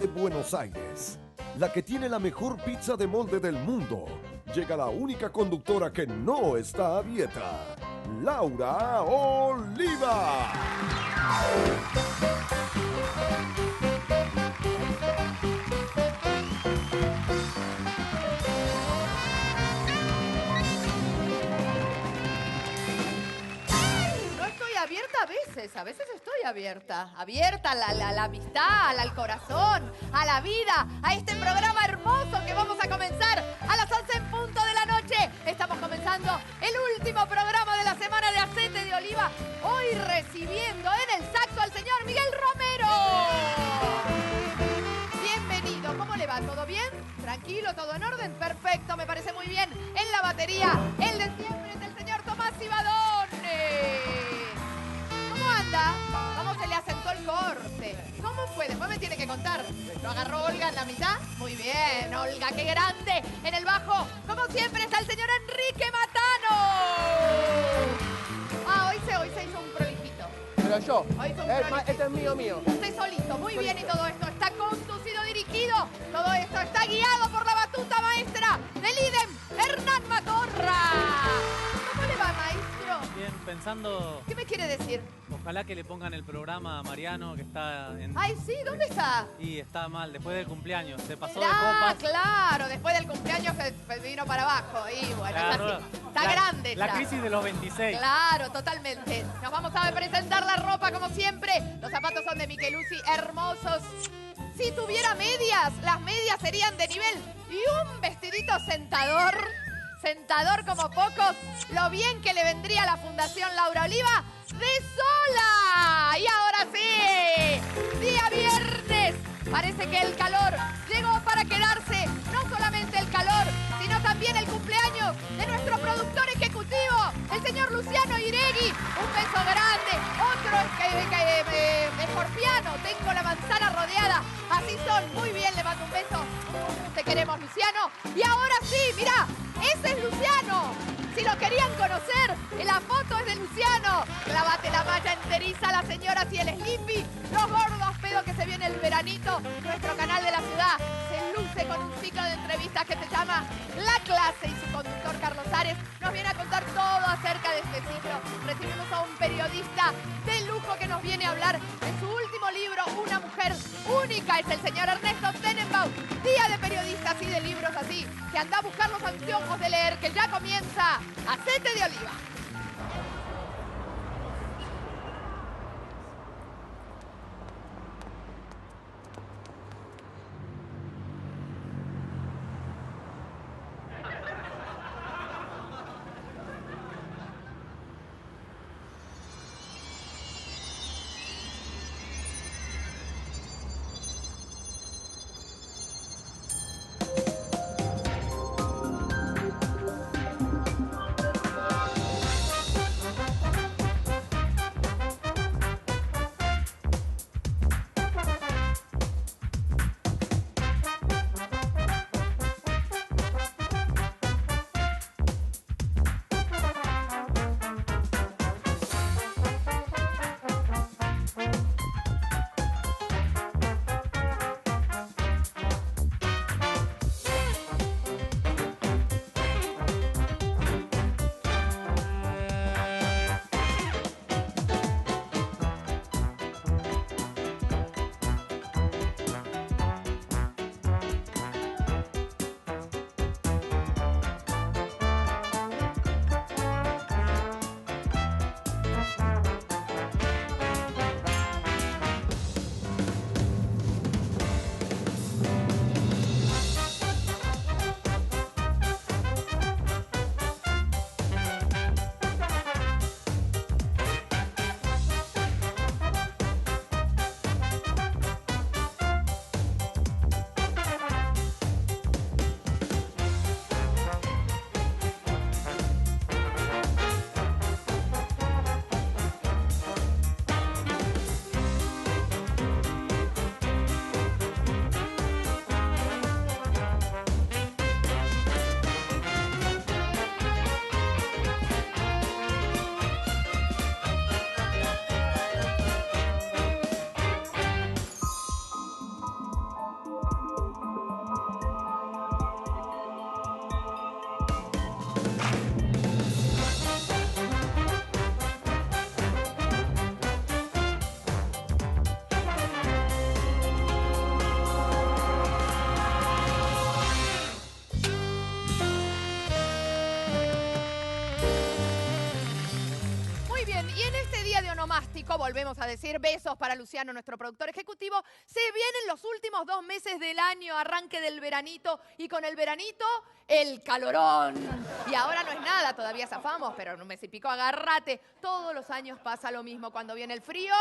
de Buenos Aires, la que tiene la mejor pizza de molde del mundo, llega la única conductora que no está a dieta, Laura Oliva. Abierta a veces estoy abierta a la amistad, al corazón, a la vida, a este programa hermoso que vamos a comenzar a las 11 en punto de la noche. Estamos comenzando el último programa de la semana de Aceite de Oliva, hoy recibiendo en el saxo al señor Miguel Romero. Bienvenido, ¿cómo le va? ¿Todo bien? ¿Tranquilo? ¿Todo en orden? Perfecto, me parece muy bien. En la batería, el de siempre es el señor Tomás Ibadone. ¿Cómo anda? ¿Cómo se le asentó el corte? ¿Cómo fue? Después me tiene que contar. ¿Lo agarró Olga en la mitad? Muy bien, Olga, qué grande. En el bajo, como siempre, está el señor Enrique Matano. Ah, hoy se hizo un prolijito. Pero yo, Hoy hizo un prolijito. este es mío. Usted solito, muy bien, y todo esto está conducido, dirigido. Todo esto está guiado por la batuta maestra del IDEM, Hernán Matorra. ¿Cómo le va, maestro? Bien, pensando, ¿Qué me quiere decir? ojalá que le pongan el programa a Mariano, que está en... Ay, sí, ¿dónde está? Y está mal, después del cumpleaños, se pasó de Ah, copas. claro, después del cumpleaños se vino para abajo. Y bueno, Claro, está grande ya. La crisis de los 26. Claro, totalmente. Nos vamos a presentar la ropa como siempre. Los zapatos son de Micheluzzi, hermosos. Si tuviera medias, las medias serían de nivel. Y un vestidito sentador como pocos. Lo bien que le vendría a la Fundación Laura Oliva de sola. Y ahora sí, día viernes. Parece que el calor llegó para quedarse. No solamente el calor, sino también el cumpleaños de nuestro productor ejecutivo, el señor Luciano Iregui. Un beso grande. Otro escorpiano. Tengo la manzana rodeada. Así son. Muy bien, le mando un beso. Te queremos, Luciano. Y ahora sí, mirá, ese es Luciano. Si lo querían conocer, la foto es de Luciano. Clávate la malla enteriza, las señoras y el Sleepy. Los gordos pedos que se viene el veranito. Nuestro canal de la ciudad se luce con un ciclo de entrevistas que se llama La Clase, y su conductor Carlos Ares nos viene a contar todo acerca de este ciclo. Recibimos a un periodista de lujo que nos viene a hablar de su último libro, Una mujer única. Es el señor Ernesto Tenenbaum. Día de periodistas y de libros así, que anda a buscar los anteojos de leer, que ya comienza Aceite de Oliva. fantástico, volvemos a decir, besos para Luciano, nuestro productor ejecutivo. Se vienen los últimos 2 meses del año, arranque del veranito, y con el veranito, el calorón. Y ahora no es nada, todavía zafamos, pero en un mes y pico, agárrate. Todos los años pasa lo mismo. Cuando viene el frío...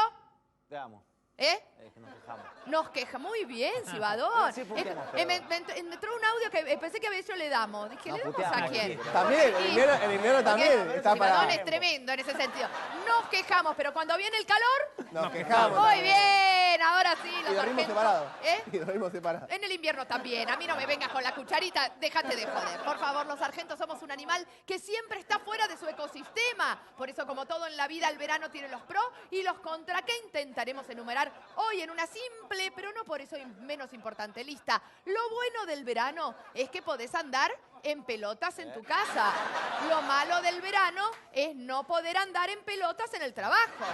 Te amo. ¿Eh? Que nos quejamos. Nos queja muy bien, Cibadón. Sí, puteamos, pero... me entró un audio que pensé que a veces le damos. Dije, No, ¿le damos puteamos. a quién? También, el invierno también está Cibadón para... es tremendo en ese sentido. Nos quejamos, pero cuando viene el calor... Nos quejamos. Muy bien, ahora sí, Y los dormimos sargentos. separados. ¿Eh? Y dormimos separados. En el invierno también. A mí no me vengas con la cucharita, déjate de joder. Por favor, los sargentos somos un animal que siempre está fuera de su ecosistema. Por eso, como todo en la vida, el verano tiene los pros y los contra, que intentaremos enumerar hoy en una simple, pero no por eso menos importante, lista. Lo bueno del verano es que podés andar en pelotas en tu casa. Lo malo del verano es no poder andar en pelotas en el trabajo,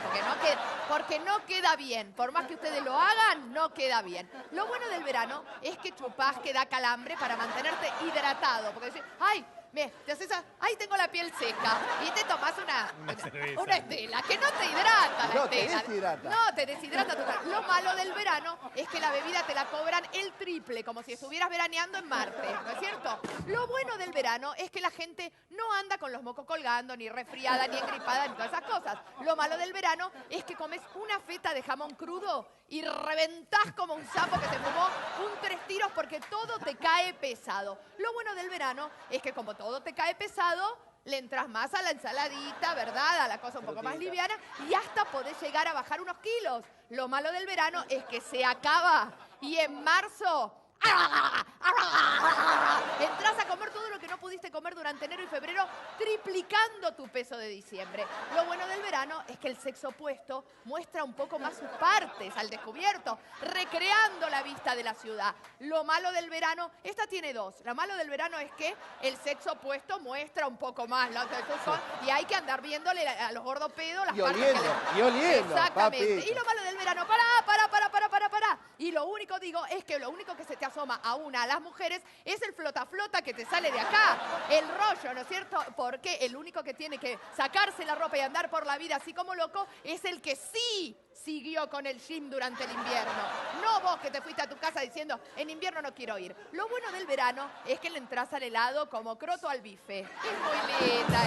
porque no queda bien. Por más que ustedes lo hagan, no queda bien. Lo bueno del verano es que chupás, que da calambre para mantenerte hidratado. Porque decís, ay, te haces ay, tengo la piel seca. Y te tomás una Estela, que no te hidrata la No, te Estela. deshidrata. No, te deshidrata total. Lo malo del verano es que la bebida te la cobran el triple, como si estuvieras veraneando en Marte, ¿no es cierto? Lo bueno del verano es que la gente no anda con los mocos colgando, ni resfriada, ni engripada, ni todas esas cosas. Lo malo del verano es que comes una feta de jamón crudo y reventás como un sapo que se fumó un 3 tiros porque todo te cae pesado. Lo bueno del verano es que como todo te cae pesado, le entras más a la ensaladita, ¿verdad? A la cosa un poco más liviana y hasta podés llegar a bajar unos kilos. Lo malo del verano es que se acaba y en marzo... entras a comer todo lo que no pudiste comer durante enero y febrero, triplicando tu peso de diciembre. Lo bueno del verano es que el sexo opuesto muestra un poco más sus partes al descubierto, recreando la vista de la ciudad. Lo malo del verano, esta tiene 2. Lo malo del verano es que el sexo opuesto muestra un poco más la y hay que andar viéndole a los gordopedos las partes Y oliendo, exactamente. papito. Y lo malo del verano, pará. Y lo único, digo, es que lo único que se te asoma a las mujeres es el flota que te sale de acá. El rollo, ¿no es cierto? Porque el único que tiene que sacarse la ropa y andar por la vida así como loco es el que sí siguió con el gym durante el invierno. No vos que te fuiste a tu casa diciendo, en invierno no quiero ir. Lo bueno del verano es que le entras al helado como croto al bife. Es muy linda.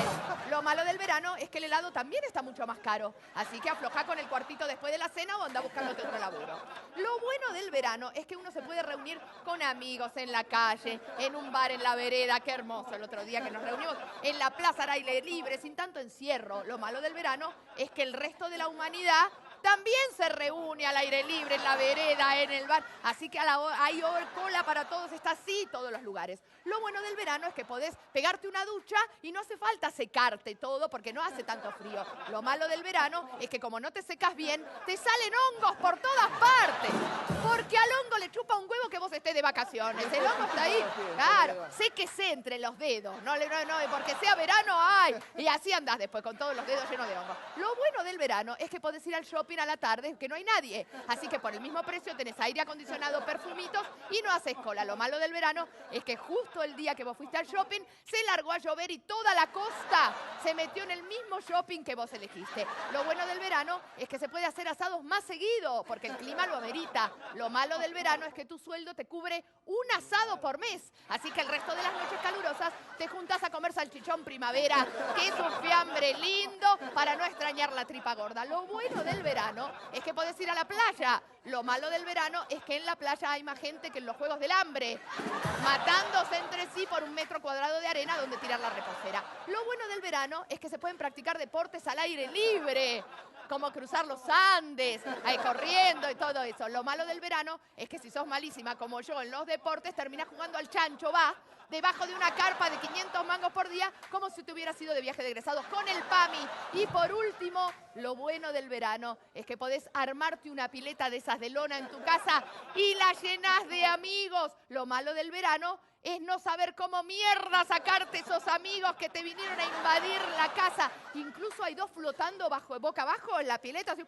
Lo malo del verano es que el helado también está mucho más caro. Así que aflojá con el cuartito después de la cena o anda buscándote otro laburo. Lo bueno del verano es que uno se puede reunir con amigos en la calle, en un bar en la vereda. Qué hermoso el otro día que nos reunimos en la plaza al aire libre, sin tanto encierro. Lo malo del verano es que el resto de la humanidad también se reúne al aire libre, en la vereda, en el bar. Así que hay cola para todos, está así todos los lugares. Lo bueno del verano es que podés pegarte una ducha y no hace falta secarte todo porque no hace tanto frío. Lo malo del verano es que como no te secas bien, te salen hongos por todas partes. Porque al hongo le chupa un huevo que vos estés de vacaciones. El hongo está ahí. Claro, séquese entre los dedos. No, porque sea verano, ¡ay! Y así andás después con todos los dedos llenos de hongos. Lo bueno del verano es que podés ir al shopping a la tarde, que no hay nadie. Así que por el mismo precio tenés aire acondicionado, perfumitos y no haces cola. Lo malo del verano es que justo el día que vos fuiste al shopping se largó a llover y toda la costa se metió en el mismo shopping que vos elegiste. Lo bueno del verano es que se puede hacer asados más seguido porque el clima lo amerita. Lo malo del verano es que tu sueldo te cubre un asado por mes. Así que el resto de las noches calurosas te juntás a comer salchichón primavera, que es un fiambre lindo para no extrañar la tripa gorda. Lo bueno del verano es que podés ir a la playa. Lo malo del verano es que en la playa hay más gente que en los Juegos del Hambre, matándose entre sí por 1 metro cuadrado de arena donde tirar la reposera. Lo bueno del verano es que se pueden practicar deportes al aire libre, como cruzar los Andes, corriendo y todo eso. Lo malo del verano es que si sos malísima como yo en los deportes, terminás jugando al chancho, debajo de una carpa de 500 mangos por día, como si te hubieras ido de viaje de egresados con el PAMI. Y por último, lo bueno del verano es que podés armarte una pileta de esas de lona en tu casa y la llenás de amigos. Lo malo del verano es no saber cómo mierda sacarte esos amigos que te vinieron a invadir la casa. Incluso hay 2 flotando boca abajo en la pileta, así,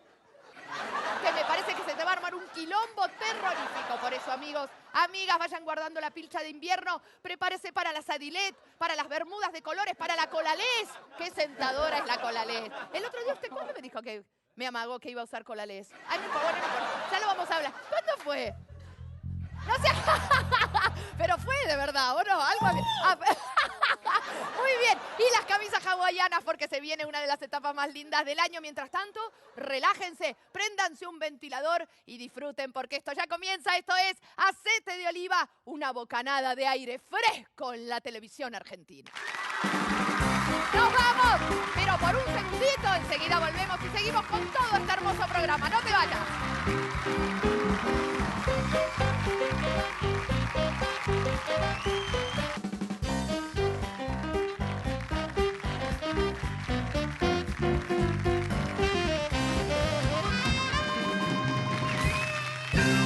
que me parece que se te va a armar un quilombo terrorífico. Por eso, amigos, amigas, vayan guardando la pilcha de invierno. Prepárese para la sadilet, para las bermudas de colores, para la colalés. Qué sentadora es la colalés. El otro día usted, ¿cuándo me dijo que Me amagó que iba a usar colales. Ay, por favor, no importa. Ya lo vamos a hablar. ¿Cuándo fue? No sé. Pero fue de verdad, ¿o no? Algo había... Muy bien. Y las camisas hawaianas porque se viene una de las etapas más lindas del año. Mientras tanto, relájense, préndanse un ventilador y disfruten porque esto ya comienza. Esto es Aceite de Oliva, una bocanada de aire fresco en la televisión argentina. ¡Nos vamos! Pero por un segundito, enseguida volvemos y seguimos con todo este hermoso programa. ¡No te vayas!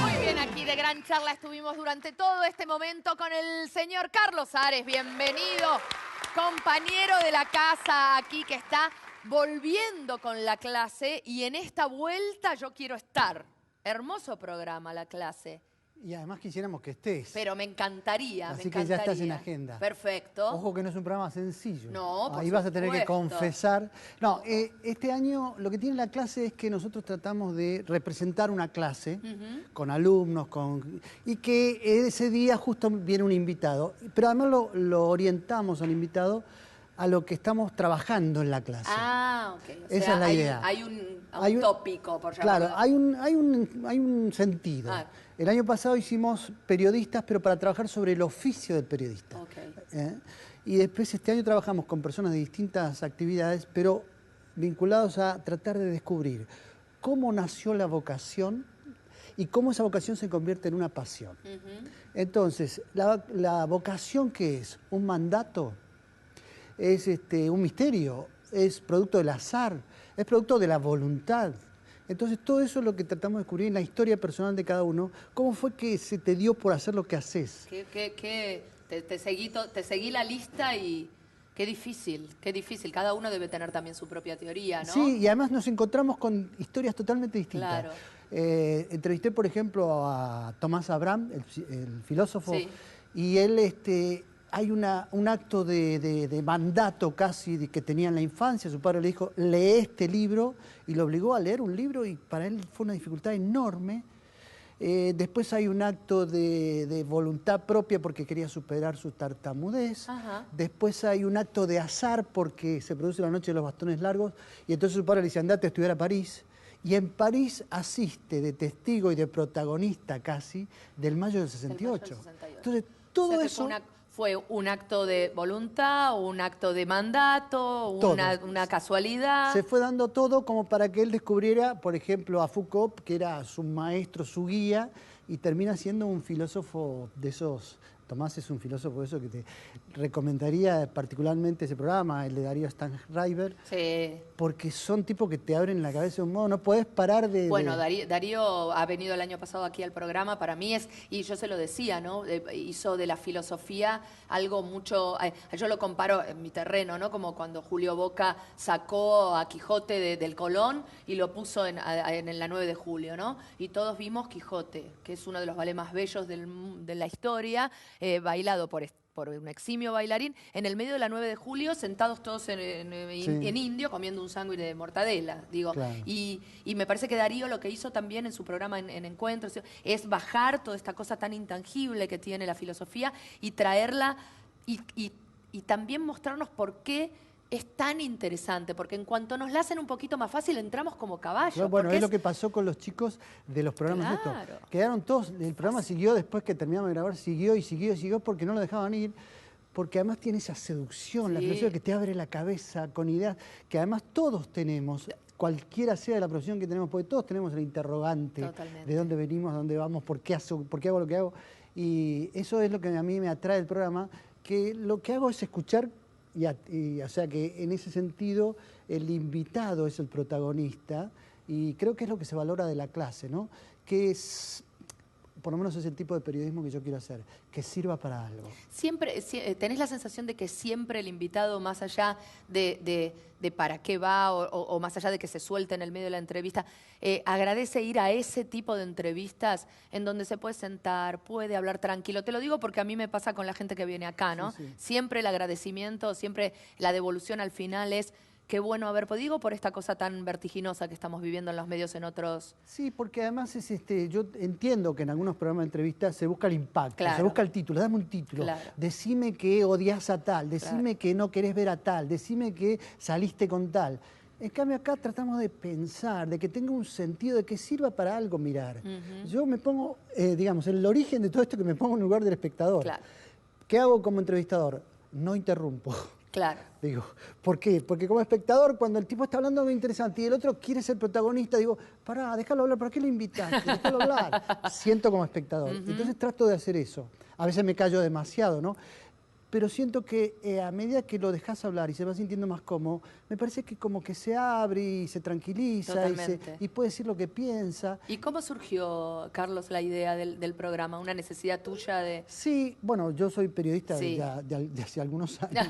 Muy bien, aquí de gran charla estuvimos durante todo este momento con el señor Carlos Ares. Bienvenido, compañero de la casa aquí que está volviendo con la clase y en esta vuelta yo quiero estar. Hermoso programa la clase. Y además quisiéramos que estés. Pero me encantaría, Así que ya estás en agenda. Perfecto. Ojo que no es un programa sencillo. No, por Ahí vas a tener que supuesto. confesar. No, este año lo que tiene la clase es que nosotros tratamos de representar una clase con alumnos, y que ese día justo viene un invitado. Pero además lo orientamos al invitado a lo que estamos trabajando en la clase. Ah, ok. O Esa sea, es la idea. Hay un tópico, por llamarlo. Claro, hay un sentido. Ah. El año pasado hicimos periodistas, pero para trabajar sobre el oficio del periodista. Ok. Y después este año trabajamos con personas de distintas actividades, pero vinculados a tratar de descubrir cómo nació la vocación y cómo esa vocación se convierte en una pasión. Entonces, la vocación, ¿qué es? Un mandato, es un misterio, es producto del azar, es producto de la voluntad. Entonces, todo eso es lo que tratamos de descubrir en la historia personal de cada uno. ¿Cómo fue que se te dio por hacer lo que haces? Te seguí la lista y qué difícil, qué difícil. Cada uno debe tener también su propia teoría, ¿no? Sí, y además nos encontramos con historias totalmente distintas. Claro. Entrevisté, por ejemplo, a Tomás Abraham, el filósofo, Sí. y él... hay un acto de mandato casi que tenía en la infancia. Su padre le dijo, lee este libro, y lo obligó a leer un libro, y para él fue una dificultad enorme. Después hay un acto de voluntad propia porque quería superar su tartamudez. Ajá. Después hay un acto de azar porque se produce la noche de los bastones largos, y entonces su padre le dice, andate a estudiar a París. Y en París asiste de testigo y de protagonista casi del mayo del 68. Entonces, todo O sea, que eso... fue un acto de voluntad, un acto de mandato, Todo. una casualidad. Se fue dando todo como para que él descubriera, por ejemplo, a Foucault, que era su maestro, su guía, y termina siendo un filósofo de esos. Tomás es un filósofo de eso que te recomendaría particularmente ese programa, el de Darío Stanraiver, Sí. porque son tipos que te abren la cabeza de un modo, no podés parar de... Bueno, Darío ha venido el año pasado aquí al programa, para mí es, y yo se lo decía, ¿no? Hizo de la filosofía algo mucho, yo lo comparo en mi terreno, ¿no? Como cuando Julio Boca sacó a Quijote del Colón y lo puso en la 9 de julio, ¿no? Y todos vimos Quijote, que es uno de los ballets más bellos de la historia, bailado por un eximio bailarín, en el medio de la 9 de julio, sentados todos en indio, comiendo un sándwich de mortadela, digo. Claro. Y me parece que Darío lo que hizo también en su programa en Encuentros es bajar toda esta cosa tan intangible que tiene la filosofía y traerla y también mostrarnos por qué es tan interesante, porque en cuanto nos la hacen un poquito más fácil, entramos como caballos. Bueno, porque es lo que pasó con los chicos de los programas Claro. estos. Quedaron todos, el programa siguió después que terminamos de grabar, siguió y siguió y siguió porque no lo dejaban ir, porque además tiene esa seducción, la Sí. filosofía que te abre la cabeza con ideas que además todos tenemos, cualquiera sea la profesión que tenemos, porque todos tenemos el interrogante Totalmente. de dónde venimos, a dónde vamos, por qué hago lo que hago. Y eso es lo que a mí me atrae del programa, que lo que hago es escuchar. O sea que en ese sentido el invitado es el protagonista y creo que es lo que se valora de la clase, ¿no? Que es, por lo menos es el tipo de periodismo que yo quiero hacer, que sirva para algo. Siempre, tenés la sensación de que siempre el invitado, más allá de para qué va o más allá de que se suelte en el medio de la entrevista, agradece ir a ese tipo de entrevistas en donde se puede sentar, puede hablar tranquilo. Te lo digo porque a mí me pasa con la gente que viene acá, ¿no? Sí, sí. Siempre el agradecimiento, siempre la devolución al final es qué bueno haber podido por esta cosa tan vertiginosa que estamos viviendo en los medios en otros. Sí, porque además yo entiendo que en algunos programas de entrevistas se busca el impacto, Claro. se busca el título, dame un título, Claro. decime que odias a tal, decime que no querés ver a tal, decime que saliste con tal. En cambio acá tratamos de pensar, de que tenga un sentido, de que sirva para algo mirar. Yo me pongo, digamos, el origen de todo esto que me pongo en lugar del espectador. Claro. ¿Qué hago como entrevistador? No interrumpo. Claro. Digo, ¿por qué? Porque como espectador, cuando el tipo está hablando algo interesante y el otro quiere ser protagonista, digo, pará, déjalo hablar, ¿para qué lo invitaste? Déjalo hablar. Siento como espectador. Entonces trato de hacer eso. A veces me callo demasiado, ¿no? Pero siento que a medida que lo dejas hablar y se va sintiendo más cómodo, me parece que como que se abre y se tranquiliza Totalmente. y puede decir lo que piensa. ¿Y cómo surgió, Carlos, la idea del programa? ¿Una necesidad tuya de...? Sí, bueno, yo soy periodista Sí. de hace algunos años,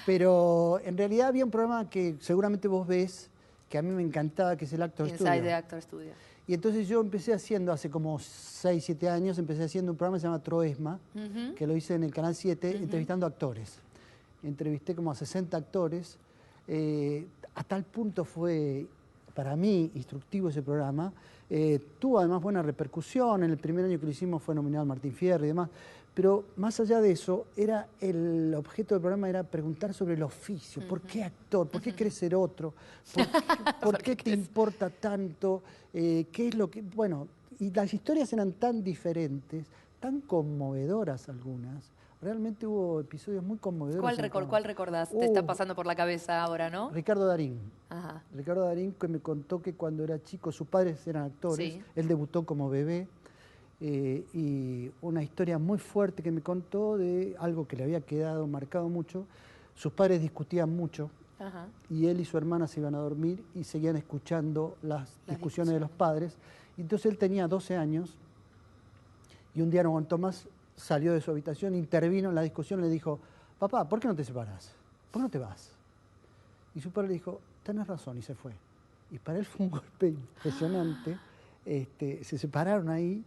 pero en realidad había un programa que seguramente vos ves, que a mí me encantaba, que es el Actor Inside Studio. the Actor Studio. Y entonces yo empecé haciendo, hace como 6, 7 años, empecé haciendo un programa que se llama Troesma, que lo hice en el Canal 7, entrevistando actores. Entrevisté como a 60 actores. A tal punto fue, para mí, instructivo ese programa. Tuvo además buena repercusión. En el primer año que lo hicimos fue nominado al Martín Fierro y demás. Pero más allá de eso, el objeto del programa era preguntar sobre el oficio. ¿Por qué actor? ¿Por qué querés ser otro? ¿Por qué te importa tanto? ¿Qué es lo que...? Bueno, y las historias eran tan diferentes, tan conmovedoras algunas. Realmente hubo episodios muy conmovedores. ¿Cuál recordás? Te está pasando por la cabeza ahora, ¿no? Ricardo Darín. Ajá. Ricardo Darín, que me contó que cuando era chico sus padres eran actores. Sí. Él debutó como bebé. Y una historia muy fuerte que me contó de algo que le había quedado marcado mucho. Sus padres discutían mucho Ajá. y él y su hermana se iban a dormir y seguían escuchando las discusiones de los padres. Y entonces él tenía 12 años y un día no aguantó más, salió de su habitación, intervino en la discusión y le dijo, papá, ¿por qué no te separás? ¿Por qué no te vas? Y su padre le dijo, tenés razón, y se fue. Y para él fue un golpe impresionante. Se separaron ahí.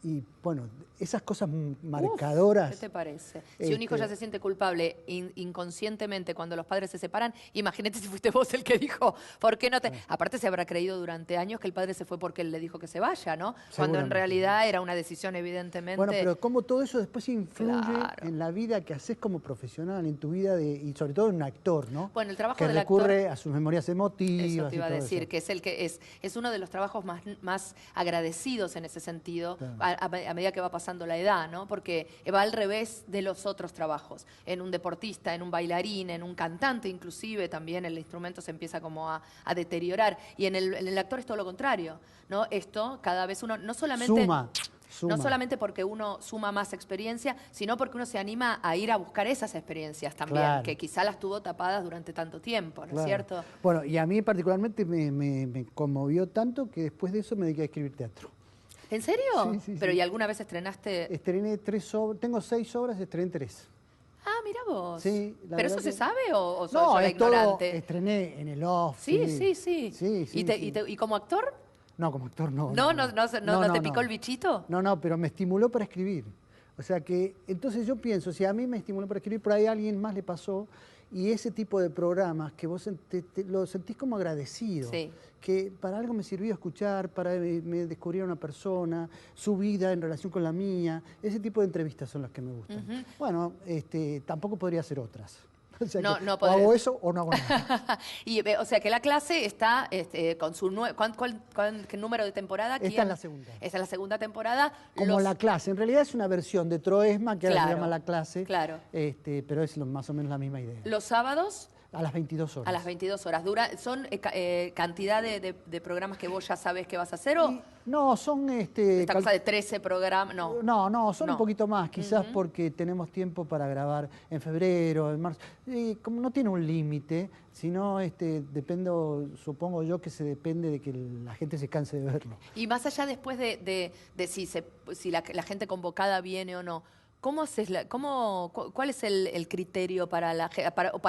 Y bueno, esas cosas marcadoras. ¿Qué te parece? Si un hijo ya se siente culpable inconscientemente cuando los padres se separan, imagínate si fuiste vos el que dijo, ¿por qué no te...? Aparte se habrá creído durante años que el padre se fue porque él le dijo que se vaya, ¿no? Cuando en Seguramente. realidad era una decisión evidentemente... Bueno, pero cómo todo eso después influye Claro. en la vida que haces como profesional, en tu vida y sobre todo en un actor, ¿no? Bueno, el trabajo que del recurre actor- a sus memorias emotivas. Eso te iba a y todo decir, eso. que es el que es uno de los trabajos más agradecidos en ese sentido, Claro. a medida que va pasando la edad, ¿no? Porque va al revés de los otros trabajos. En un deportista, en un bailarín, en un cantante inclusive, también el instrumento se empieza como a deteriorar. Y en el actor es todo lo contrario, ¿no? Esto, cada vez uno, no solamente... Suma. No solamente porque uno suma más experiencia, sino porque uno se anima a ir a buscar esas experiencias también, Claro. que quizá las tuvo tapadas durante tanto tiempo, ¿no es Claro. cierto? Bueno, y a mí particularmente me conmovió tanto que después de eso me dediqué a escribir teatro. ¿En serio? Sí, sí, ¿Pero sí. y alguna vez estrenaste? Estrené 3 obras, tengo 6 obras, estrené 3. Ah, mira vos. Sí, la ¿Pero verdad eso se que- sabe o soy No, yo la es todo, ignorante? estrené en el off. Sí. Sí, sí, ¿Y, sí. ¿Y como actor? No, como actor no. ¿No te picó el bichito? No, pero me estimuló para escribir. O sea que, entonces yo pienso, si a mí me estimuló para escribir, por ahí a alguien más le pasó, y ese tipo de programas que vos lo sentís como agradecido, Sí. que para algo me sirvió escuchar, para me descubrir a una persona, su vida en relación con la mía, ese tipo de entrevistas son las que me gustan. Bueno, tampoco podría hacer otras. O sea No, que no o podés. hago eso o no hago nada. O sea que la clase está con su... ¿Qué número de temporada? Está en la segunda. Está en la segunda temporada. Como la clase, en realidad es una versión de Troesma, que ahora se Claro, llama La Clase, claro. pero es más o menos la misma idea. Los sábados A las 22 horas. a las 22 horas. ¿Son cantidad de programas que vos ya sabés que vas a hacer o No, son... esta cosa de 13 programas? No. No, son No. un poquito más, quizás porque tenemos tiempo para grabar en febrero, en marzo. Y como no tiene un límite, sino supongo yo que se depende de que la gente se canse de verlo. Y más allá después de si la gente convocada viene o no, ¿cómo haces ¿cuál es el criterio para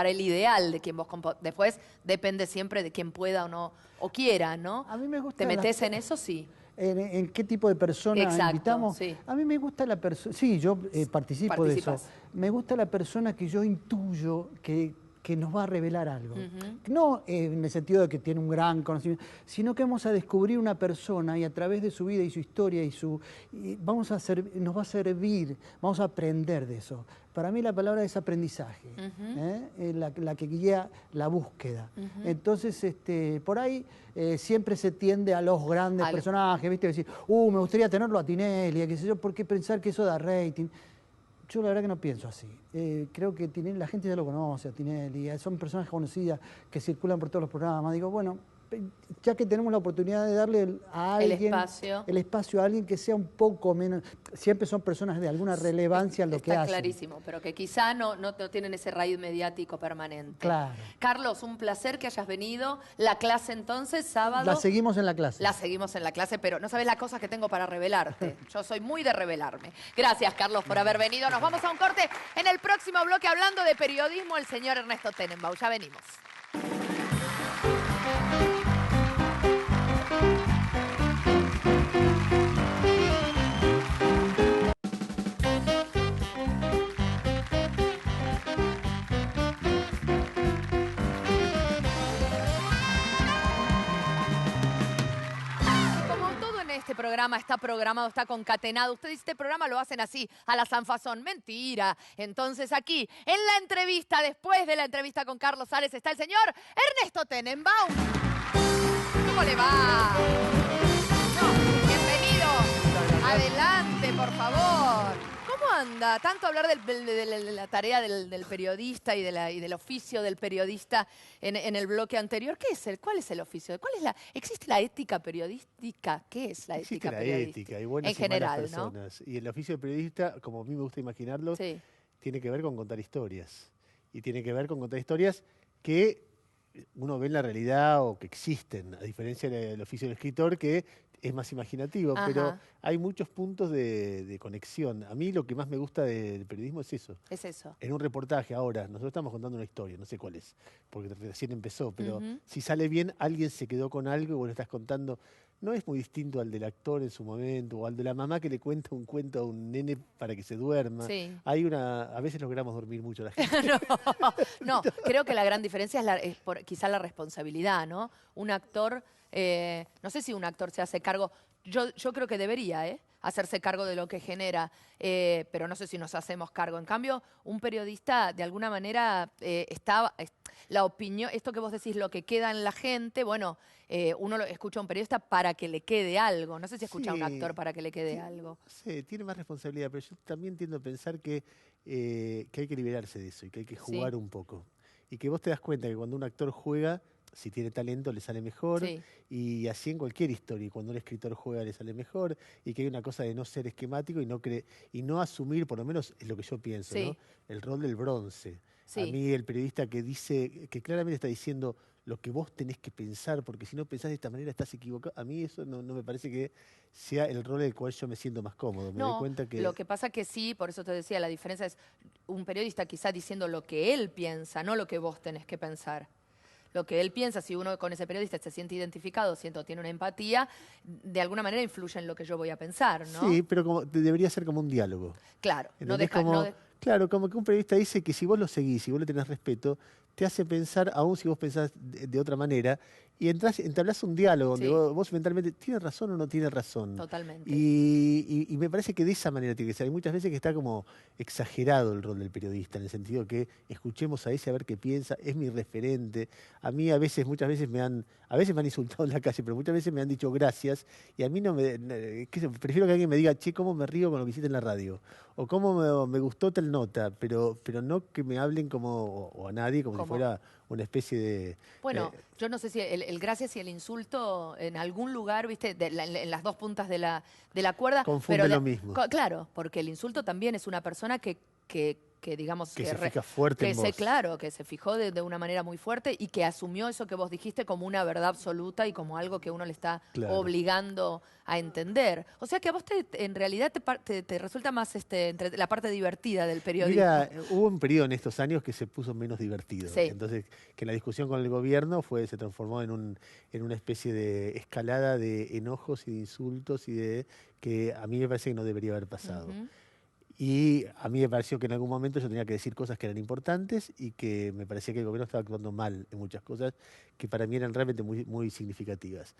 el ideal de quien vos después depende siempre de quien pueda o no, o quiera, ¿no? A mí me gusta ¿Te las- metés en eso? Sí. ¿En qué tipo de persona Exacto, invitamos? sí. A mí me gusta la persona... Sí, yo participo de eso. Participas. Me gusta la persona que yo intuyo que que nos va a revelar algo. Ujú. No en el sentido de que tiene un gran conocimiento, sino que vamos a descubrir una persona y a través de su vida y su historia nos va a servir, vamos a aprender de eso. Para mí la palabra es aprendizaje, la que guía la búsqueda. Entonces, por ahí siempre se tiende a los grandes personajes, ¿viste? Decir, me gustaría tenerlo a Tinelli, qué sé yo, ¿por qué pensar que eso da rating? Yo la verdad que no pienso así. Creo que Tinelli, la gente ya lo conoce a Tinelli, son personas conocidas que circulan por todos los programas. Digo, bueno, ya que tenemos la oportunidad de darle a alguien el espacio a alguien que sea un poco menos, siempre son personas de alguna relevancia en lo que hacen. Está clarísimo, pero que quizá no tienen ese raíz mediático permanente. Claro. Carlos, un placer que hayas venido. La clase entonces, sábado. La seguimos en la clase. La seguimos en la clase, pero no sabes las cosas que tengo para revelarte. Yo soy muy de revelarme. Gracias, Carlos, por haber venido. Nos vamos a un corte. En el próximo bloque, hablando de periodismo, el señor Ernesto Tenenbaum. Ya venimos. Este programa está programado, está concatenado. Ustedes este programa lo hacen así, a la sanfazón. Mentira. Entonces aquí, en la entrevista, después de la entrevista con Carlos Sales, está el señor Ernesto Tenenbaum. ¿Cómo le va? Bienvenido. Adelante, por favor. ¿Cómo anda? Tanto hablar de la tarea del periodista y del oficio del periodista en el bloque anterior. ¿Cuál es el oficio? ¿Existe la ética periodística? ¿Qué es la ética periodística? Existe la ética, hay buenas en general, y malas personas. ¿No? Y el oficio de periodista, como a mí me gusta imaginarlo, tiene que ver con contar historias. Y tiene que ver con contar historias que uno ve en la realidad o que existen, a diferencia del oficio del escritor, que es más imaginativo, pero hay muchos puntos de conexión. A mí lo que más me gusta del periodismo es eso. Es eso. En un reportaje ahora, nosotros estamos contando una historia, no sé cuál es, porque recién empezó, pero si sale bien, alguien se quedó con algo y vos lo estás contando. No es muy distinto al del actor en su momento o al de la mamá que le cuenta un cuento a un nene para que se duerma. Sí. A veces logramos dormir mucho a la gente. No, creo que la gran diferencia es quizá la responsabilidad, ¿no? Un actor, no sé si un actor se hace cargo, yo creo que debería, hacerse cargo de lo que genera, pero no sé si nos hacemos cargo. En cambio, un periodista, de alguna manera, la opinión, esto que vos decís, lo que queda en la gente, bueno, uno escucha a un periodista para que le quede algo. No sé si escucha a un actor para que le quede algo. Sí, tiene más responsabilidad, pero yo también tiendo a pensar que hay que liberarse de eso y que hay que jugar un poco. Y que vos te das cuenta que cuando un actor juega, si tiene talento le sale mejor, y así en cualquier historia, y cuando un escritor juega le sale mejor, y que hay una cosa de no ser esquemático y no asumir, por lo menos es lo que yo pienso, ¿no? El rol del bronce. A mí el periodista que dice, que claramente está diciendo lo que vos tenés que pensar, porque si no pensás de esta manera estás equivocado, a mí eso no me parece que sea el rol del cual yo me siento más cómodo. Me doy cuenta que... Lo que pasa que sí, por eso te decía, la diferencia es un periodista quizá diciendo lo que él piensa, no lo que vos tenés que pensar. Lo que él piensa, si uno con ese periodista se siente identificado, tiene una empatía, de alguna manera influye en lo que yo voy a pensar, ¿no? Sí, pero debería ser como un diálogo. Claro, Claro, como que un periodista dice que si vos lo seguís, si vos le tenés respeto, te hace pensar, aún si vos pensás de otra manera, y entablás un diálogo donde vos mentalmente, ¿tiene razón o no tiene razón? Totalmente. Y me parece que de esa manera tiene que ser. Hay muchas veces que está como exagerado el rol del periodista, en el sentido que escuchemos a ese a ver qué piensa, es mi referente. A mí muchas veces me han insultado en la calle, pero muchas veces me han dicho gracias, y a mí prefiero que alguien me diga, che, cómo me río con lo que hiciste en la radio, o cómo me gustó tal nota, pero no que me hablen como, o a nadie, como si fuera una especie de... Bueno, yo no sé si el gracias y el insulto en algún lugar, viste, en las dos puntas de la cuerda. Confunden lo mismo. Claro, porque el insulto también es una persona que digamos... Que se fija fuerte en vos. Claro, que se fijó de una manera muy fuerte y que asumió eso que vos dijiste como una verdad absoluta y como algo que uno le está obligando a entender. O sea que a vos en realidad te resulta más la parte divertida del periodismo. Mira, hubo un periodo en estos años que se puso menos divertido. Entonces, que la discusión con el gobierno se transformó en una especie de escalada de enojos y de insultos y de que a mí me parece que no debería haber pasado. Y a mí me pareció que en algún momento yo tenía que decir cosas que eran importantes y que me parecía que el gobierno estaba actuando mal en muchas cosas que para mí eran realmente muy, muy significativas.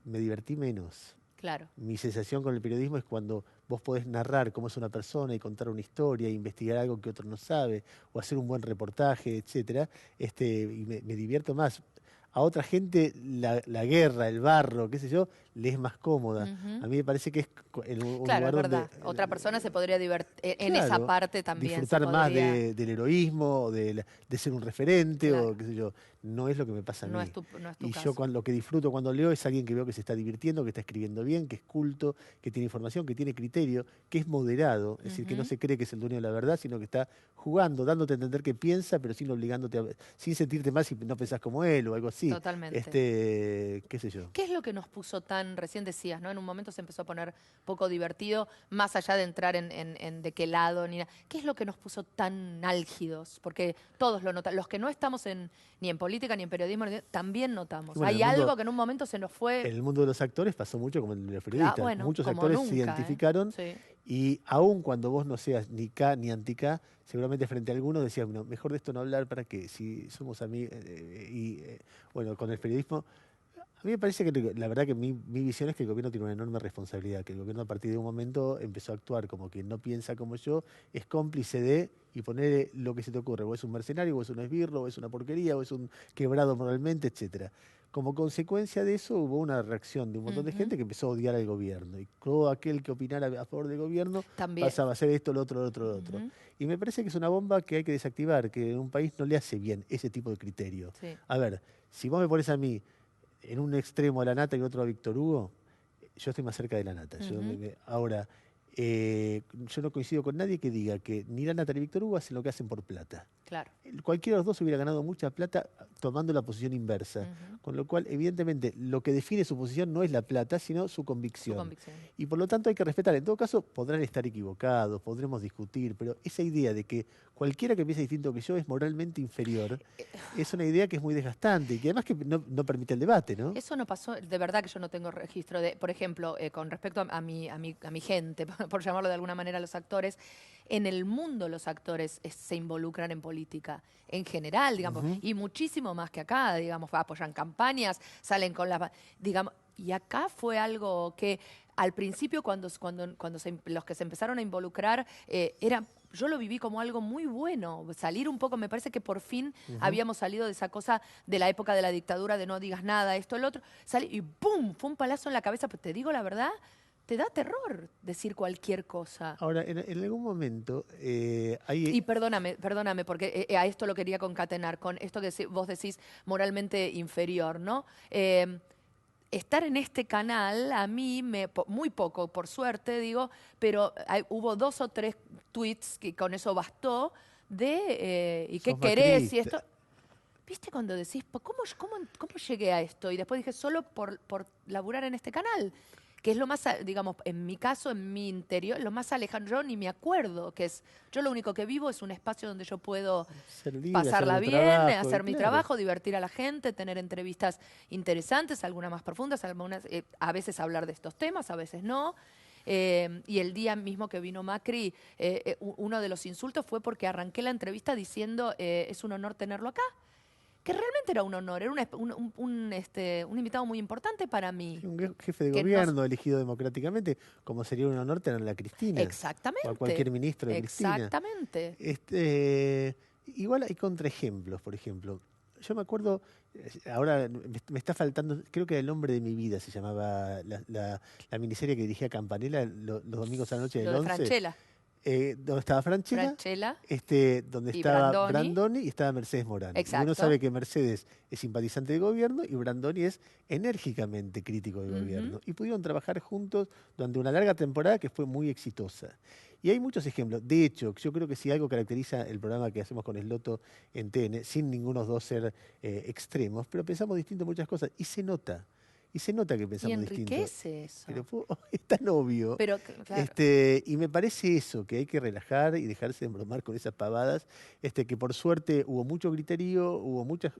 Me divertí menos. Claro. Mi sensación con el periodismo es cuando vos podés narrar cómo es una persona y contar una historia, investigar algo que otro no sabe, o hacer un buen reportaje, etcétera, y me divierto más. A otra gente la guerra, el barro, qué sé yo, le es más cómoda. Ujú. A mí me parece que es un Claro, es lugar verdad. donde Otra persona se podría divertir en esa claro, parte también. disfrutar se más podría- del heroísmo, de ser un referente, Claro. o qué sé yo. No es lo que me pasa a No mí. es no es tu Y caso. yo lo que disfruto cuando leo es alguien que veo que se está divirtiendo, que está escribiendo bien, que es culto, que tiene información, que tiene criterio, que es moderado, es decir, que no Ujú. se cree que es el dueño de la verdad, sino que está jugando, dándote a entender que piensa, pero sin obligándote sin sentirte mal si no pensás como él o algo así. Totalmente. Qué sé yo. ¿Qué es lo que nos puso tan, recién decías, ¿no? En un momento se empezó a poner poco divertido, más allá de entrar en de qué lado, ni nada. ¿Qué es lo que nos puso tan álgidos? Porque todos lo notan. Los que no estamos ni en política ni en periodismo, también notamos. Y bueno, Hay el mundo- algo que en un momento se nos fue. En el mundo de los actores pasó mucho como en los periodistas. Bueno, Muchos como actores nunca, se identificaron Sí. y aun cuando vos no seas ni K ni anti-K, seguramente frente a algunos decías, bueno, mejor de esto no hablar para que si somos amigos. Bueno, con el periodismo, a mí me parece que la verdad que mi visión es que el gobierno tiene una enorme responsabilidad, que el gobierno a partir de un momento empezó a actuar como que no piensa como yo, es cómplice de y poner lo que se te ocurre, o es un mercenario, o es un esbirro, o es una porquería, o es un quebrado moralmente, etcétera. Como consecuencia de eso hubo una reacción de un montón de Ujú. gente que empezó a odiar al gobierno. Y todo aquel que opinara a favor del gobierno También. pasaba a hacer esto, lo otro, lo otro, lo otro. Ujú. Y me parece que es una bomba que hay que desactivar, que en un país no le hace bien ese tipo de criterio. Sí. A ver, si vos me pones a mí en un extremo a la Nata y en otro a Víctor Hugo, yo estoy más cerca de la Nata. Ujú. Ahora, yo no coincido con nadie que diga que ni la Nata ni Víctor Hugo hacen lo que hacen por plata. Claro. Cualquiera de los dos hubiera ganado mucha plata tomando la posición inversa. Ujú. Con lo cual, evidentemente, lo que define su posición no es la plata, sino su Su convicción. convicción. Y por lo tanto hay que respetar. En todo caso, podrán estar equivocados, podremos discutir, pero esa idea de que cualquiera que piense distinto que yo es moralmente inferior, es una idea que es muy desgastante y que además que no permite el debate, ¿no? Eso no pasó, de verdad que yo no tengo registro de, por ejemplo, con respecto a mi gente, por llamarlo de alguna manera, los actores, en el mundo los actores se involucran en política, en general, digamos, y muchísimo más que acá, digamos, apoyan campañas, salen con las, digamos, y acá fue algo que al principio los que se empezaron a involucrar yo lo viví como algo muy bueno, salir un poco, me parece que por fin habíamos salido de esa cosa de la época de la dictadura, de no digas nada, esto, el otro, y ¡pum! Fue un palazo en la cabeza, pero te digo la verdad, te da terror decir cualquier cosa. Ahora, en algún momento hay... Y perdóname, porque a esto lo quería concatenar, con esto que vos decís moralmente inferior, ¿no? Estar en este canal, a mí, muy poco, por suerte, digo, pero hubo 2 o 3 tweets que con eso bastó de ¿y qué Sos querés? macrista. Y esto. ¿Viste cuando decís, cómo llegué a esto? Y después dije, solo por laburar en este canal. Que es lo más, digamos, en mi caso, en mi interior, lo más alejado. Yo ni me acuerdo, yo lo único que vivo es un espacio donde yo puedo ser libre, pasarla hacer mi bien, trabajo, hacer mi claro. trabajo, divertir a la gente, tener entrevistas interesantes, algunas más profundas, algunas, a veces hablar de estos temas, a veces no. Y el día mismo que vino Macri, uno de los insultos fue porque arranqué la entrevista diciendo es un honor tenerlo acá. Que realmente era un honor, era un invitado muy importante para mí. Un jefe de Que gobierno elegido democráticamente, como sería un honor tenerla a Cristina. Exactamente. O a cualquier ministro de Cristina. Exactamente. Igual hay contraejemplos, por ejemplo. Yo me acuerdo, ahora me está faltando, creo que era El hombre de mi vida, se llamaba la miniserie que dirigía Campanella los domingos a la noche del Lo de 11. Franchella. Donde estaba Franchella, Franchella. donde Y estaba Brandoni. Brandoni y estaba Mercedes Morán. Y Exacto. uno sabe que Mercedes es simpatizante del gobierno y Brandoni es enérgicamente crítico del gobierno. Y pudieron trabajar juntos durante una larga temporada que fue muy exitosa. Y hay muchos ejemplos. De hecho, yo creo que si algo caracteriza el programa que hacemos con Sloto en TN, sin ninguno de los dos ser extremos, pero pensamos distinto en muchas cosas. Y se nota. Y se nota que Y pensamos distinto. enriquece eso. Pero es tan obvio. Pero, claro. Y me parece eso, que hay que relajar y dejarse de embromar con esas pavadas, que por suerte hubo mucho griterío, hubo muchas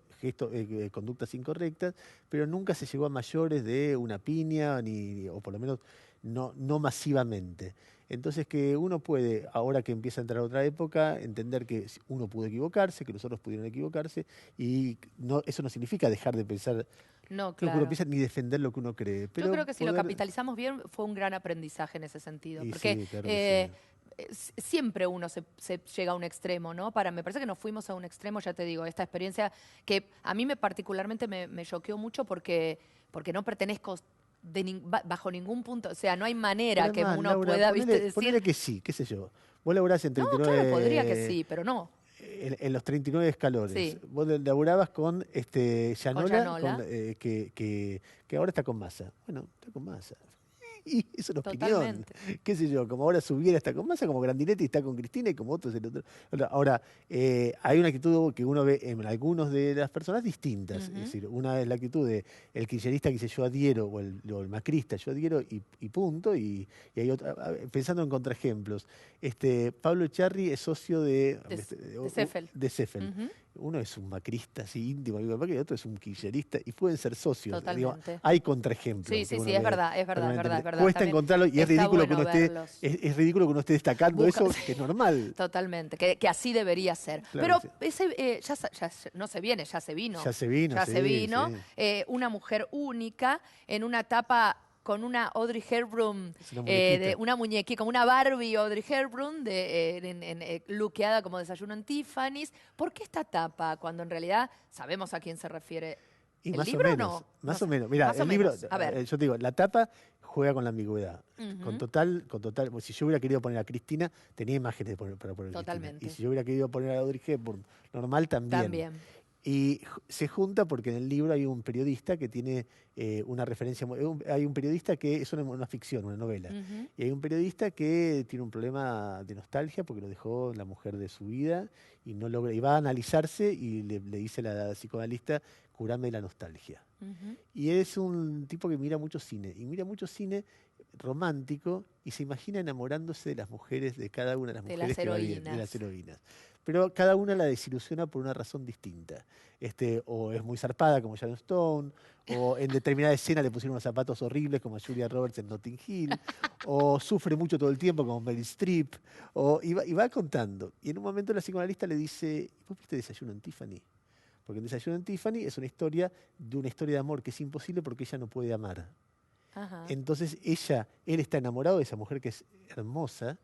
conductas incorrectas, pero nunca se llegó a mayores de una piña, o por lo menos no masivamente. Entonces que uno puede, ahora que empieza a entrar otra época, entender que uno pudo equivocarse, que los otros pudieron equivocarse, y eso no significa dejar de pensar No, lo que claro. uno piensa ni defender lo que uno cree. Pero Yo creo que si lo poder- capitalizamos bien fue un gran aprendizaje en ese sentido. Y Porque sí, claro que siempre uno se llega a un extremo, ¿no? Me parece que nos fuimos a un extremo, ya te digo, esta experiencia que a mí particularmente me choqueó mucho porque no pertenezco bajo ningún punto, o sea, no hay manera Pero que además, uno Laura, pueda, ponele decir... ponele que sí, qué sé yo. Vos laburás en No, 39... claro, podría que sí, pero no. En los 39 escalones. Sí. Vos laburabas con Llanola, Llanola. que ahora está con Massa. Bueno, está con Massa. Y eso es una opinión. Totalmente. Qué sé yo, como ahora Subiera está con Massa, como Grandinetti está con Cristina y como otros el otro. Ahora, hay una actitud que uno ve en algunos de las personas distintas. Es decir, una es la actitud de el kirchnerista que dice yo adhiero, o el macrista yo adhiero y punto. Y hay otra, pensando en contraejemplos. Pablo Echarri es socio de Seffel. De Seffel. Uno es un macrista así íntimo, y el otro es un kirchnerista y pueden ser socios. Totalmente. Digo, hay contraejemplos. Sí, que sí, uno sí, es ve verdad, es verdad, permanentemente. es verdad. Cuesta También encontrarlo y es está ridículo bueno que uno esté, verlos. es ridículo que uno esté destacando eso, que es normal. Totalmente, que así debería ser. Claro Pero que ese no se viene, ya se vino. Ya se vino, Ya sí, se vino. sí. Una mujer única en una etapa con una Audrey Hepburn, Es una muñequita. una muñequita, como una Barbie Audrey Hepburn, luqueada como desayuno en Tiffany's. ¿Por qué esta tapa cuando en realidad sabemos a quién se refiere? Y ¿El más libro o menos, no? más No sé. o menos. Mira, Más o el libro, menos. A ver. yo te digo, la tapa juega con la ambigüedad. Ujú. Con total, si yo hubiera querido poner a Cristina, tenía imágenes para poner a Totalmente. Cristina. Y si yo hubiera querido poner a Audrey Hepburn, normal también. También. Y se junta porque en el libro hay un periodista que tiene una referencia. Hay un periodista que es una ficción, una novela. Ujú. Y hay un periodista que tiene un problema de nostalgia porque lo dejó la mujer de su vida y no logra. Y va a analizarse y le dice a la psicoanalista: curame la nostalgia. Ujú. Y es un tipo que mira mucho cine. Y mira mucho cine romántico y se imagina enamorándose de las mujeres, de cada una de las De mujeres las que va viendo, de heroínas. las heroínas. Pero cada una la desilusiona por una razón distinta. O es muy zarpada como Sharon Stone, o en determinada escena le pusieron unos zapatos horribles como a Julia Roberts en Notting Hill, o sufre mucho todo el tiempo como Meryl Streep, y va contando. Y en un momento la psicoanalista le dice: ¿vos viste Desayuno en Tiffany? Porque en Desayuno en Tiffany es una historia de amor que es imposible porque ella no puede amar. Ajá. Entonces él está enamorado de esa mujer que es hermosa,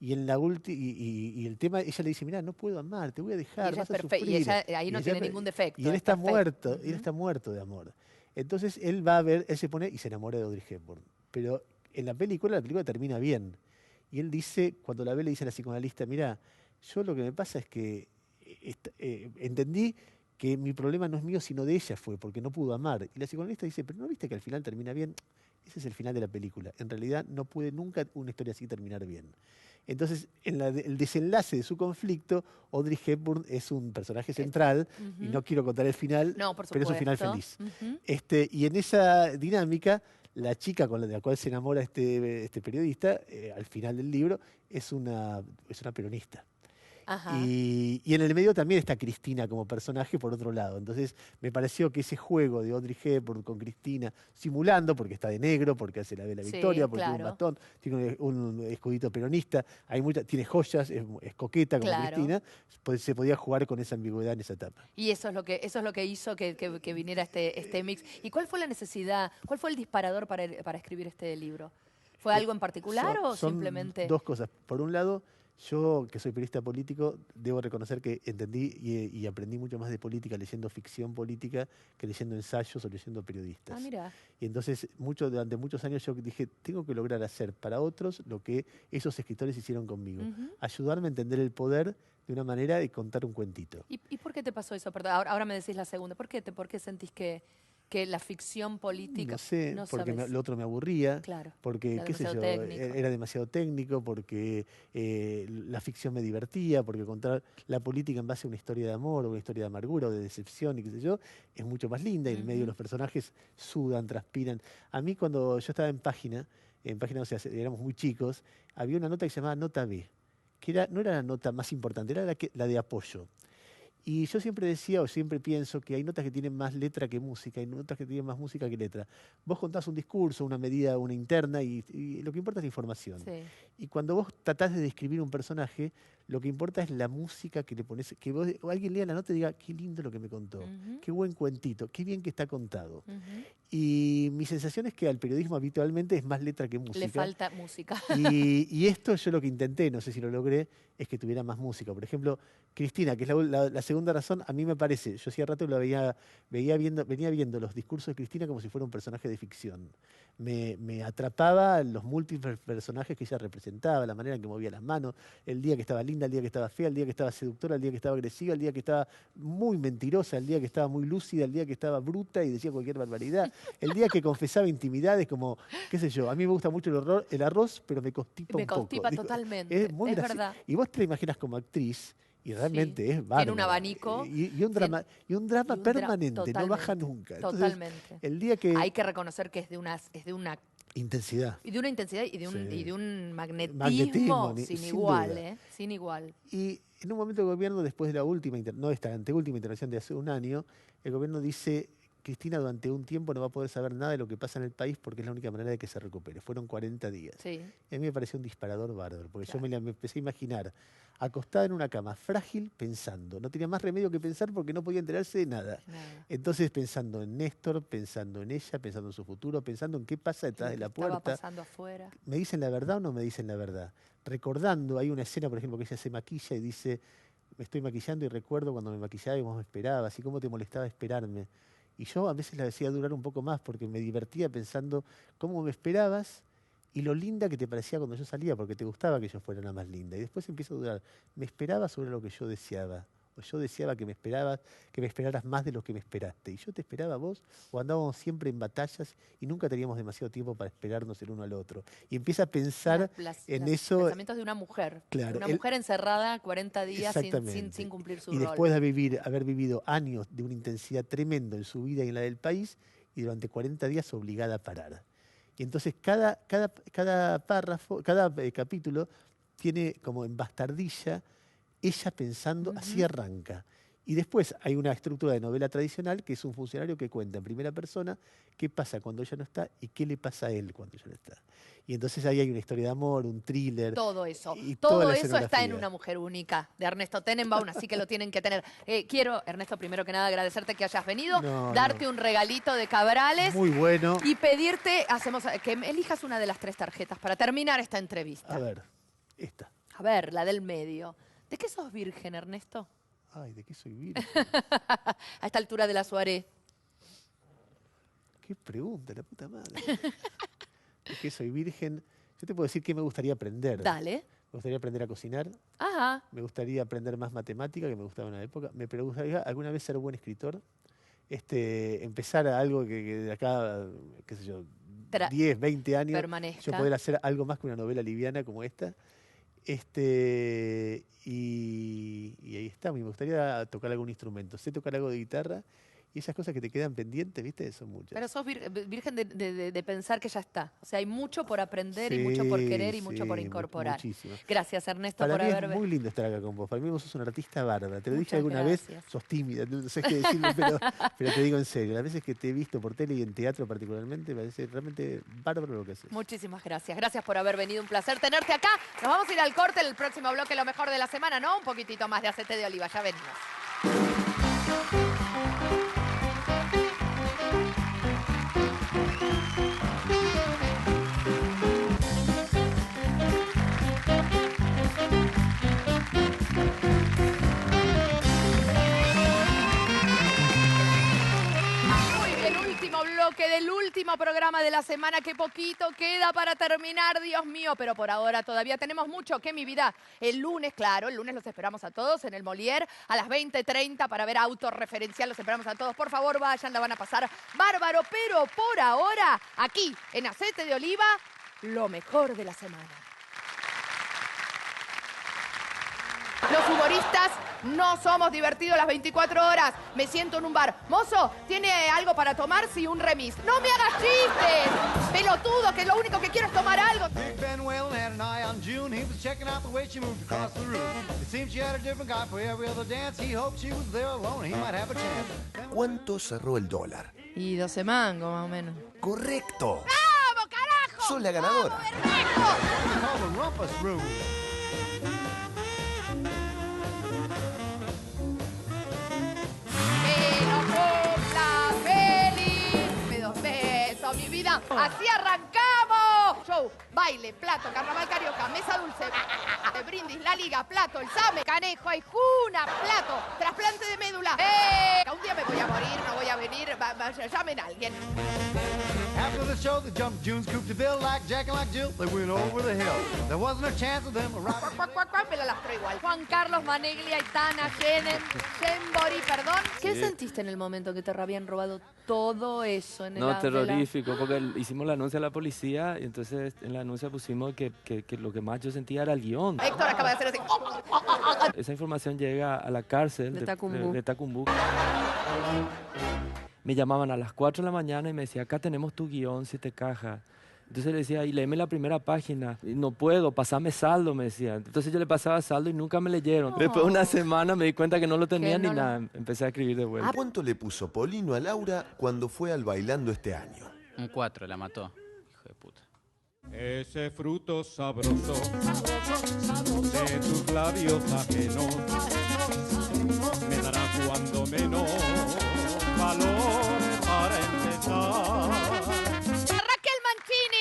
y en la y el tema, ella le dice: mirá, no puedo amar, te voy a dejar, ella vas es a perfecta. sufrir. Y ella ahí no ella tiene ningún defecto. Y él es está perfecta. muerto, Ujú. él está muerto de amor. Entonces él va a ver, él se pone y se enamora de Audrey Hepburn. Pero en la película termina bien. Y él dice, cuando la ve, le dice a la psicoanalista: mirá, yo lo que me pasa es que entendí que mi problema no es mío, sino de ella fue, porque no pudo amar. Y la psicoanalista dice: pero ¿no viste que al final termina bien? Ese es el final de la película. En realidad no puede nunca una historia así terminar bien. Entonces, en el desenlace de su conflicto, Audrey Hepburn es un personaje central, y no quiero contar el final, No, por pero es un final supuesto. feliz. Ujú. Y en esa dinámica, la chica con la cual se enamora este periodista, al final del libro, es una peronista. Ajá. Y en el medio también está Cristina como personaje por otro lado. Entonces me pareció que ese juego de Audrey Hepburn con Cristina, simulando, porque está de negro, porque hace la de la Sí, victoria, porque claro. tiene un bastón, tiene un escudito peronista, tiene joyas, es coqueta como Claro. Cristina, se podía jugar con esa ambigüedad en esa etapa. Y eso es lo que hizo que viniera este mix. ¿Y cuál fue la necesidad, cuál fue el disparador para escribir este libro? ¿Fue algo en particular o Son simplemente...? dos cosas. Por un lado, yo, que soy periodista político, debo reconocer que entendí y aprendí mucho más de política leyendo ficción política que leyendo ensayos o leyendo periodistas. Ah, mira. Y entonces, durante muchos años yo dije: tengo que lograr hacer para otros lo que esos escritores hicieron conmigo. Ujú. Ayudarme a entender el poder de una manera de contar un cuentito. ¿Y por qué te pasó eso? Perdón, ahora me decís la segunda. ¿Por qué sentís que la ficción política... No sé, no porque sabes? lo otro me aburría, Claro, porque, era qué sé yo, demasiado técnico. era demasiado técnico, porque la ficción me divertía, porque contar la política en base a una historia de amor, o una historia de amargura, o de decepción, y qué sé yo, es mucho más linda, y en medio de los personajes sudan, transpiran. A mí, cuando yo estaba en página, o sea, éramos muy chicos, había una nota que se llamaba Nota B, que no era la nota más importante, era la de apoyo. Y yo siempre decía, o siempre pienso, que hay notas que tienen más letra que música, hay notas que tienen más música que letra. Vos contás un discurso, una medida, una interna, y lo que importa es la información. Sí. Y cuando vos tratás de describir un personaje, lo que importa es la música que le pones, que vos, o alguien lea la nota y diga, qué lindo lo que me contó, qué buen cuentito, qué bien que está contado. Y mi sensación es que al periodismo habitualmente es más letra que música. Le falta música. Y esto yo lo que intenté, no sé si lo logré, es que tuviera más música. Por ejemplo, Cristina, que es la segunda razón, a mí me parece, yo hacía rato venía viendo los discursos de Cristina como si fuera un personaje de ficción. Me atrapaba los múltiples personajes que ella representaba, la manera en que movía las manos, el día que estaba linda, el día que estaba fea, el día que estaba seductora, el día que estaba agresiva, el día que estaba muy mentirosa, el día que estaba muy lúcida, el día que estaba bruta y decía cualquier barbaridad, el día que confesaba intimidades como, qué sé yo, a mí me gusta mucho el arroz, pero me constipa un poco. Me constipa totalmente, es verdad. Y vos te la imaginas como actriz, y realmente sí, es bárbaro. Tiene un abanico. Y un drama, permanente, no baja nunca. Entonces, totalmente. El día que... Hay que reconocer que es de una intensidad. Y de una intensidad y de un magnetismo sin igual, sin igual. Y en un momento el gobierno, después de la última, no esta anteúltima intervención de hace un año, el gobierno dice, Cristina durante un tiempo no va a poder saber nada de lo que pasa en el país porque es la única manera de que se recupere. Fueron 40 días. Sí. Y a mí me pareció un disparador bárbaro, porque yo me empecé a imaginar acostada en una cama, frágil, pensando. No tenía más remedio que pensar porque no podía enterarse de nada. Entonces pensando en Néstor, pensando en ella, pensando en su futuro, pensando en qué pasa detrás de la puerta. Estaba pasando afuera. ¿Me dicen la verdad o no me dicen la verdad? Recordando, hay una escena, por ejemplo, que ella se maquilla y dice, me estoy maquillando y recuerdo cuando me maquillaba y vos me esperabas y cómo te molestaba esperarme. Y yo a veces la decía durar un poco más porque me divertía pensando cómo me esperabas y lo linda que te parecía cuando yo salía, porque te gustaba que yo fuera la más linda. Y después empiezo a dudar, ¿me esperabas sobre lo que yo deseaba? O yo deseaba que me esperaras más de lo que me esperaste. Y yo te esperaba a vos, o andábamos siempre en batallas y nunca teníamos demasiado tiempo para esperarnos el uno al otro. Y empieza a pensar en eso. Pensamientos de una mujer. Claro, una mujer encerrada 40 días sin cumplir su rol. Y después de haber vivido años de una intensidad tremenda en su vida y en la del país, y durante 40 días obligada a parar. Y entonces cada párrafo, cada capítulo tiene como en bastardilla ella pensando, así arranca. Y después hay una estructura de novela tradicional que es un funcionario que cuenta en primera persona qué pasa cuando ella no está y qué le pasa a él cuando ella no está. Y entonces ahí hay una historia de amor, un thriller. Todo eso. Y todo eso está en Una mujer única, de Ernesto Tenenbaum, así que lo tienen que tener. Quiero, Ernesto, primero que nada agradecerte que hayas venido, darte un regalito de Cabrales. Muy bueno. Y pedirte, que elijas una de las 3 tarjetas para terminar esta entrevista. A ver, esta. A ver, la del medio. ¿De qué sos virgen, Ernesto? Ay, ¿de qué soy virgen? A esta altura de la soirée. Qué pregunta, la puta madre. ¿De qué soy virgen? Yo te puedo decir que me gustaría aprender. Dale. Me gustaría aprender a cocinar. Ajá. Me gustaría aprender más matemática, que me gustaba en una época. Me gustaría alguna vez ser buen escritor. Empezar a algo que de acá, qué sé yo, 10, 20 años, permanezca. Yo poder hacer algo más que una novela liviana como esta. Y ahí está, me gustaría tocar algún instrumento. Sé tocar algo de guitarra y esas cosas que te quedan pendientes, ¿viste? Son muchas. Pero sos virgen de pensar que ya está. O sea, hay mucho por aprender y mucho por querer y mucho por incorporar. Muchísimo. Gracias, Ernesto, Para por mí haber es muy lindo estar acá con vos. Para mí vos sos una artista bárbara. Te lo dije alguna vez, sos tímida, no sé qué decirme, pero te digo en serio. Las veces que te he visto por tele y en teatro particularmente, me parece realmente bárbaro lo que haces. Muchísimas gracias. Gracias por haber venido. Un placer tenerte acá. Nos vamos a ir al corte. El próximo bloque, lo mejor de la semana, ¿no? Un poquitito más de aceite de oliva. Ya venimos. Del último programa de la semana, que poquito queda para terminar, Dios mío, pero por ahora todavía tenemos mucho que mi vida. El lunes, claro, el lunes los esperamos a todos en el Molière a las 20:30 para ver Autorreferencial, los esperamos a todos, por favor vayan, la van a pasar bárbaro, pero por ahora, aquí en Aceite de Oliva, lo mejor de la semana. Los humoristas No somos divertidos las 24 horas. Me siento en un bar. Mozo, ¿tiene algo para tomar? Sí, un remis. ¡No me hagas chistes! Pelotudo, que lo único que quiero es tomar algo. Big Ben Whalen had an eye on June. He was checking out the way she moved across the room. It seemed she had a different guy for every other dance. He hoped she was there alone. He might have a chance. ¿Cuánto cerró el dólar? Y 12 mangos, más o menos. ¡Correcto! ¡Vamos, carajo! ¡Sos la ganadora! ¡Bermejo! Called the Rumpus Room. ¡Que lo cumpla feliz! ¡Me dos besos, mi vida! ¡Así arrancamos! Show, baile, plato, carnaval carioca, mesa dulce, brindis, la liga, plato, el SAME, canejo, juna, plato, trasplante de médula. Un día me voy a morir, no voy a venir, llamen a alguien. After the show, they jumped June's coupe to Bill like Jack and like Jill. They went over the hill. There wasn't a chance of them arriving. Me la lastró igual. Juan Carlos, Maneglia, Aitana, Shembori, perdón. ¿Qué sentiste en el momento que te habían robado todo eso en el No, terrorífico, porque hicimos el anuncio a la policía y entonces en la anuncia pusimos que lo que más yo sentía era el guión. Héctor acaba de hacer así. Esa información llega a la cárcel De Tacumbú. de Tacumbú. Me llamaban a las 4 de la mañana y me decía, acá tenemos tu guión, 7 cajas. Entonces le decía, y léeme la primera página. Y no puedo, pasame saldo, me decía. Entonces yo le pasaba saldo y nunca me leyeron. Después de una semana me di cuenta que no lo tenía ni nada. Empecé a escribir de vuelta. ¿Cuánto le puso Polino a Laura cuando fue al Bailando este año? Un 4, la mató. Hijo de puta. Ese fruto sabroso de tus labios ajenos me dará cuando menos valor para empezar. Raquel Mancini.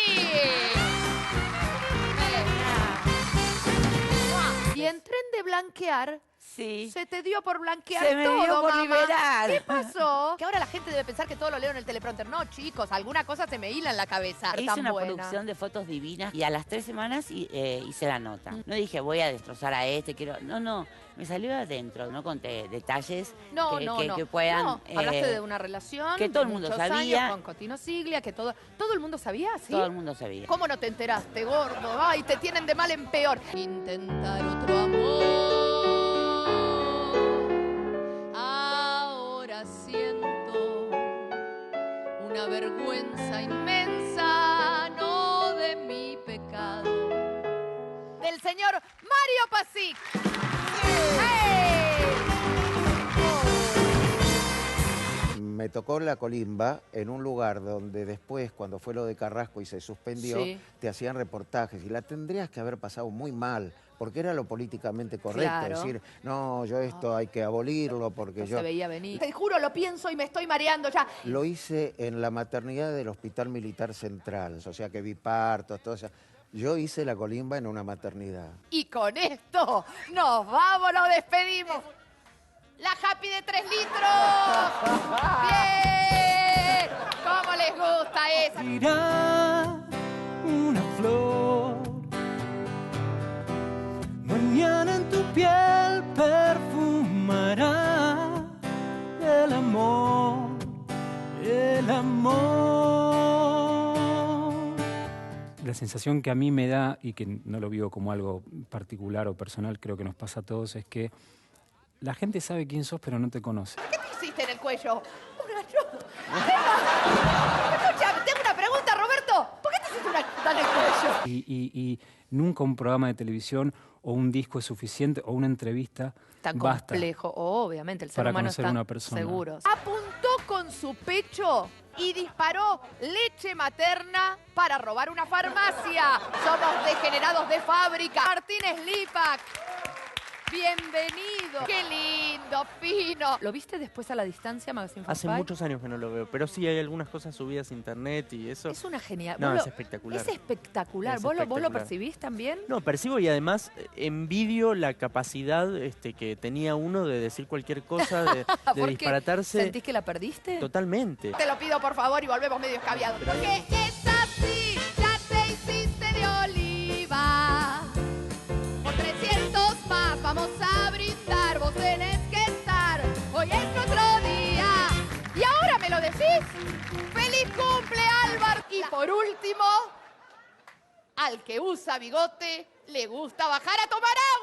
Y en Tren de Blanquear, Sí. se te dio por blanquear Se me todo, dio por mamá. liberar. ¿Qué pasó? Que ahora la gente debe pensar que todo lo leo en el teleprompter. No, chicos, alguna cosa se me hila en la cabeza. Hice Tan una buena. producción de fotos divinas y a las 3 semanas hice la nota. No dije, voy a destrozar a este, quiero... No, me salió de adentro, no conté detalles que puedan... No, hablaste de una relación que todo el de mundo muchos sabía. años con Cotino Siglia, que todo el mundo sabía, ¿sí? Todo el mundo sabía. ¿Cómo no te enteraste, gordo? Ay, te tienen de mal en peor. Intentar otro amor. Ahora siento una vergüenza inmensa, no de mi pecado. Del señor Mario Pasic. ¡Hey! Me tocó la colimba en un lugar donde después, cuando fue lo de Carrasco y se suspendió, Sí. te hacían reportajes y la tendrías que haber pasado muy mal, porque era lo políticamente correcto. Claro. Decir, no, yo esto hay que abolirlo porque No yo... se veía venir. Te juro, lo pienso y me estoy mareando ya. Lo hice en la maternidad del Hospital Militar Central, o sea que vi partos, todo eso. Yo hice la colimba en una maternidad. Y con esto nos vamos, nos despedimos. La Happy de 3 litros. ¡Bien! ¿Cómo les gusta esa? Irá una flor, mañana en tu piel perfumará el amor, el amor. La sensación que a mí me da, y que no lo vivo como algo particular o personal, creo que nos pasa a todos, es que la gente sabe quién sos, pero no te conoce. ¿Qué te hiciste en el cuello? Una nota. Escucha, tengo una pregunta, Roberto. ¿Por qué te hiciste una nota en el cuello? Y nunca un programa de televisión o un disco es suficiente, o una entrevista Tan basta complejo. Obviamente, el ser para humano conocer está una persona. seguro. Apuntó con su pecho y disparó leche materna para robar una farmacia. Somos degenerados de fábrica. Martínez Lipac. Bienvenido. Qué lindo, fino. ¿Lo viste después a la distancia, Magazine Hace Five? muchos años que no lo veo, pero sí hay algunas cosas subidas a internet y eso. Es una genial. No, ¿Vos es lo- espectacular. Es espectacular. Es ¿Vos lo espectacular. percibís también? No, percibo y además envidio la capacidad que tenía uno de decir cualquier cosa, de ¿Por qué? disparatarse. ¿Sentís que la perdiste? Totalmente. Te lo pido, por favor, y volvemos medio escabiados. Porque es así, ya te hiciste de oliva. Por 300 más vamos a brindar, vos tenés que estar. Hoy es otro día. ¿Y ahora me lo decís? ¡Feliz cumple, Álvaro! Y por último, al que usa bigote, le gusta bajar a tomar agua.